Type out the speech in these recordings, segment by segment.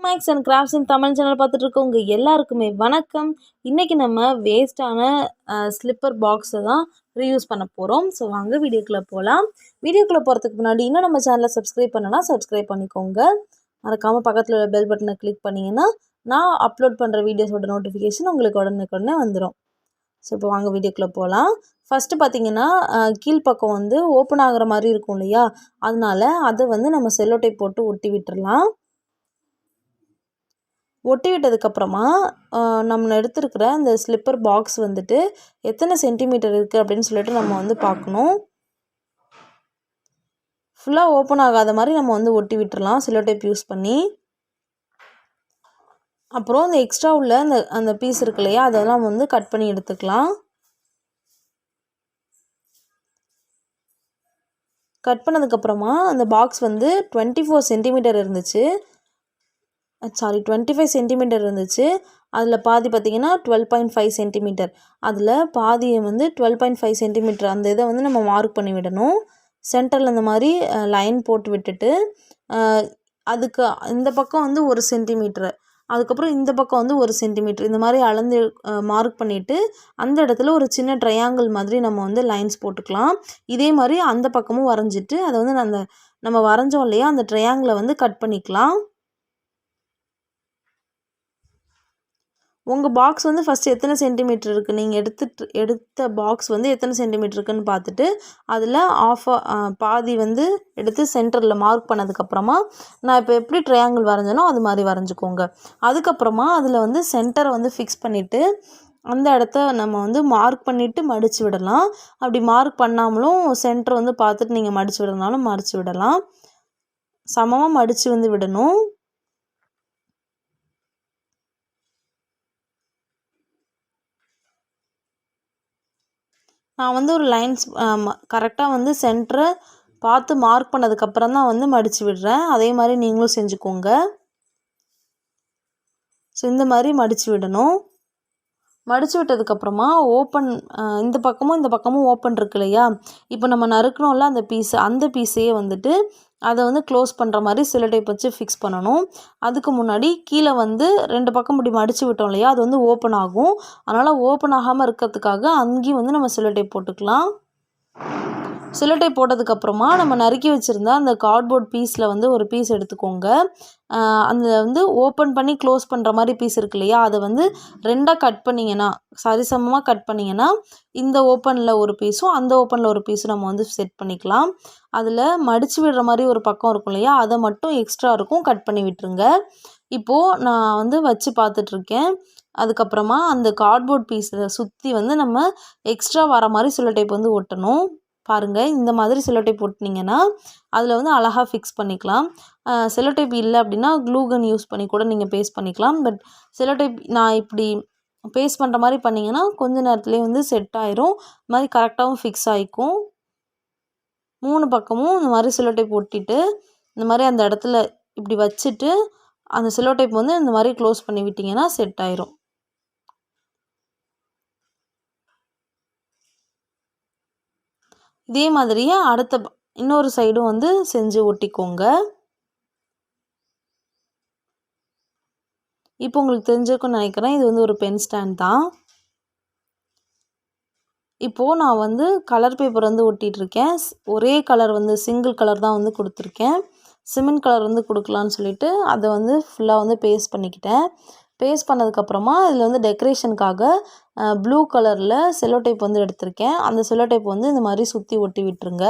Maths and crafts in Tamil channel பார்த்துட்டு இருக்கவங்க எல்லாருக்குமே வணக்கம். இன்றைக்கி நம்ம வேஸ்ட்டான ஸ்லிப்பர் பாக்ஸை தான் ரீயூஸ் பண்ண போகிறோம். ஸோ வாங்க வீடியோக்குள்ளே போகலாம். வீடியோக்குள்ளே போகிறதுக்கு முன்னாடி இன்னும் நம்ம சேனலை சப்ஸ்கிரைப் பண்ணனா சப்ஸ்கிரைப் பண்ணிக்கோங்க. மறக்காமல் பக்கத்தில் உள்ள பெல் பட்டனை கிளிக் பண்ணிங்கன்னா நான் அப்லோட் பண்ணுற வீடியோஸோட நோட்டிஃபிகேஷன் உங்களுக்கு உடனே வந்துடும். ஸோ இப்போ வாங்க வீடியோக்குள்ளே போகலாம். ஃபஸ்ட்டு பார்த்திங்கன்னா கீழ்ப்பக்கம் வந்து ஓப்பன் ஆகிற மாதிரி இருக்கும் இல்லையா, அதனால அதை வந்து நம்ம செல்லோ டேப் போட்டு ஒட்டி விட்டுறலாம். ஒட்டி விட்டதுக்கப்புறமா நம்ம எடுத்துருக்கிற அந்த ஸ்லிப்பர் பாக்ஸ் வந்துட்டு எத்தனை சென்டிமீட்டர் இருக்குது அப்படின்னு சொல்லிட்டு நம்ம வந்து பார்க்கணும். ஃபுல்லாக ஓப்பன் ஆகாத மாதிரி நம்ம வந்து ஒட்டி விட்டுறலாம் செல்லோ டேப் யூஸ் பண்ணி. அப்புறம் அந்த எக்ஸ்ட்ரா உள்ள அந்த பீஸ் இருக்கு இல்லையா, அதெல்லாம் வந்து கட் பண்ணி எடுத்துக்கலாம். கட் பண்ணதுக்கப்புறமா அந்த பாக்ஸ் வந்து 24 சென்டிமீட்டர் இருந்துச்சு, 25 சென்டிமீட்டர் இருந்துச்சு. அதில் பாதி பார்த்திங்கன்னா 12.5 சென்டிமீட்டர். அதில் பாதியை வந்து 12.5 சென்டிமீட்டர் அந்த இதை வந்து நம்ம மார்க் பண்ணி விடணும். சென்டரில் இந்த மாதிரி லைன் போட்டு விட்டுட்டு அதுக்கு இந்த பக்கம் வந்து 1 சென்டிமீட்ரு, அதுக்கப்புறம் இந்த பக்கம் வந்து 1 சென்டிமீட்ரு, இந்த மாதிரி அளந்து மார்க் பண்ணிவிட்டு அந்த இடத்துல ஒரு சின்ன ட்ரையாங்கிள் மாதிரி நம்ம வந்து லைன்ஸ் போட்டுக்கலாம். இதே மாதிரி அந்த பக்கமும் வரைஞ்சிட்டு அதை வந்து நம்ம வரைஞ்சோம் இல்லையா, அந்த ட்ரையாங்கிளை வந்து கட் பண்ணிக்கலாம். உங்கள் பாக்ஸ் வந்து ஃபஸ்ட்டு எத்தனை சென்டிமீட்டர் இருக்குது, நீங்கள் எடுத்த பாக்ஸ் வந்து எத்தனை சென்டிமீட்டர் இருக்குதுன்னு பார்த்துட்டு அதில் பாதி வந்து எடுத்து சென்டரில் மார்க் பண்ணதுக்கப்புறமா நான் இப்போ எப்படி ட்ரையாங்கிள் வரைஞ்சனோ அது மாதிரி வரைஞ்சிக்கோங்க. அதுக்கப்புறமா அதில் வந்து சென்டரை வந்து ஃபிக்ஸ் பண்ணிவிட்டு அந்த இடத்த நம்ம வந்து மார்க் பண்ணிவிட்டு மடித்து விடலாம். அப்படி மார்க் பண்ணாமலும் சென்டர் வந்து பார்த்துட்டு நீங்கள் மடித்து விடனாலும் மடித்து விடலாம். சமமாக மடித்து வந்து விடணும். நான் வந்து ஒரு லைன்ஸ் கரெக்டாக வந்து சென்டரை பார்த்து மார்க் பண்ணதுக்கப்புறம் தான் வந்து மடித்து விடுறேன். அதே மாதிரி நீங்களும் செஞ்சுக்கோங்க. ஸோ இந்த மாதிரி மடித்து விடணும். மடித்து விட்டதுக்கப்புறமா இந்த பக்கமும் ஓப்பன் இருக்கு இல்லையா, இப்போ நம்ம நறுக்கணும்ல அந்த பீஸையே வந்துட்டு அதை வந்து க்ளோஸ் பண்ணுற மாதிரி செல்லோ டேப் வச்சு ஃபிக்ஸ் பண்ணணும். அதுக்கு முன்னாடி கீழே வந்து 2 பக்கம் இப்படி மடித்து விட்டோம் இல்லையா, அது வந்து ஓப்பன் ஆகும். அதனால் ஓப்பன் ஆகாமல் இருக்கிறதுக்காக அங்கேயும் வந்து நம்ம செல்லோ டேப் போட்டுக்கலாம். செல்லோ டேப் போட்டதுக்கப்புறமா நம்ம நறுக்கி வச்சுருந்தா அந்த கார்ட்போர்ட் பீஸில் வந்து ஒரு பீஸ் எடுத்துக்கோங்க. அந்த வந்து ஓப்பன் பண்ணி க்ளோஸ் பண்ணுற மாதிரி பீஸ் இருக்கு இல்லையா, அதை வந்து 2ஆக கட் பண்ணிங்கன்னா, சரிசமமாக கட் பண்ணிங்கன்னா இந்த ஓப்பனில் ஒரு பீஸும் அந்த ஓப்பனில் ஒரு பீஸும் நம்ம வந்து செட் பண்ணிக்கலாம். அதில் மடித்து விடுற மாதிரி ஒரு பக்கம் இருக்கும் இல்லையா, அதை மட்டும் எக்ஸ்ட்ரா இருக்கும், கட் பண்ணி விட்டுருங்க. இப்போது நான் வந்து வச்சு பார்த்துட்ருக்கேன். அதுக்கப்புறமா அந்த கார்ட்போர்ட் பீஸை சுற்றி வந்து நம்ம எக்ஸ்ட்ரா வர மாதிரி செல்லோ டேப் வந்து ஒட்டணும். பாருங்கள், இந்த மாதிரி செல்லோ டேப் ஒட்டினீங்கன்னா அதில் வந்து அழகாக ஃபிக்ஸ் பண்ணிக்கலாம். செல்லோ டேப் இல்லை அப்படின்னா க்ளூகன் யூஸ் பண்ணி கூட நீங்கள் பேஸ்ட் பண்ணிக்கலாம். பட் செல்லோ டேப் நான் இப்படி பேஸ்ட் பண்ணுற மாதிரி பண்ணிங்கன்னா கொஞ்சம் நேரத்துலேயே வந்து செட் ஆயிரும். இந்த மாதிரி கரெக்டாகவும் ஃபிக்ஸ் ஆகிக்கும். 3 பக்கமும் இந்த மாதிரி செல்லோ டேப் ஒட்டிட்டு இந்த மாதிரி அந்த இடத்துல இப்படி வச்சுட்டு அந்த செல்லோ டேப் வந்து இந்த மாதிரி க்ளோஸ் பண்ணி விட்டிங்கன்னா செட் ஆயிரும். இதே மாதிரியே இன்னொரு சைடும் வந்து செஞ்சு ஒட்டிக்கோங்க. இப்போ உங்களுக்கு தெரிஞ்சிருக்கும்னு நினைக்கிறேன், இது வந்து ஒரு பென் ஸ்டாண்ட் தான். இப்போது நான் வந்து கலர் பேப்பர் வந்து ஒட்டிகிட்ருக்கேன். ஒரே கலர் வந்து சிங்கிள் கலர் தான் வந்து கொடுத்துருக்கேன். சிமெண்ட் கலர் வந்து கொடுக்கலான்னு சொல்லிட்டு அதை வந்து ஃபுல்லாக வந்து பேஸ்ட் பண்ணிக்கிட்டேன். பேஸ்ட் பண்ணதுக்கப்புறமா இதில் வந்து டெக்கரேஷனுக்காக ப்ளூ கலரில் செல்லோ டேப் வந்து எடுத்திருக்கேன். அந்த செல்லோ டேப் வந்து இந்த மாதிரி சுற்றி ஒட்டி விட்டுருங்க.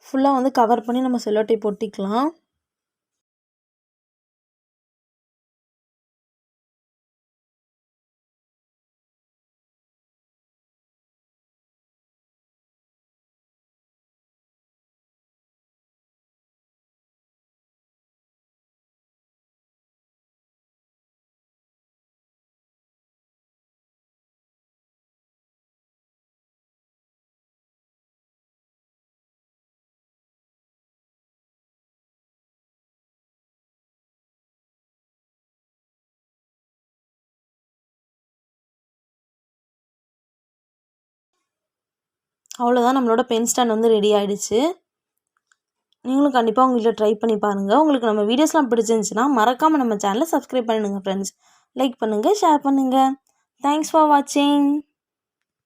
ஃபுல்லாக வந்து கவர் பண்ணி நம்ம செல்லோ டேப் ஒட்டிக்கலாம். அவ்வளோதான், நம்மளோட பென் ஸ்டாண்ட் வந்து ரெடி ஆகிடுச்சு. நீங்களும் கண்டிப்பாக உங்கள் வீட்டில் ட்ரை பண்ணி பாருங்கள். உங்களுக்கு நம்ம வீடியோஸ்லாம் பிடிச்சிருந்துச்சுன்னா மறக்காமல் நம்ம சேனலை சப்ஸ்கிரைப் பண்ணிடுங்க ஃப்ரெண்ட்ஸ். லைக் பண்ணுங்கள், ஷேர் பண்ணுங்கள். தேங்க்ஸ் ஃபார் வாட்சிங்.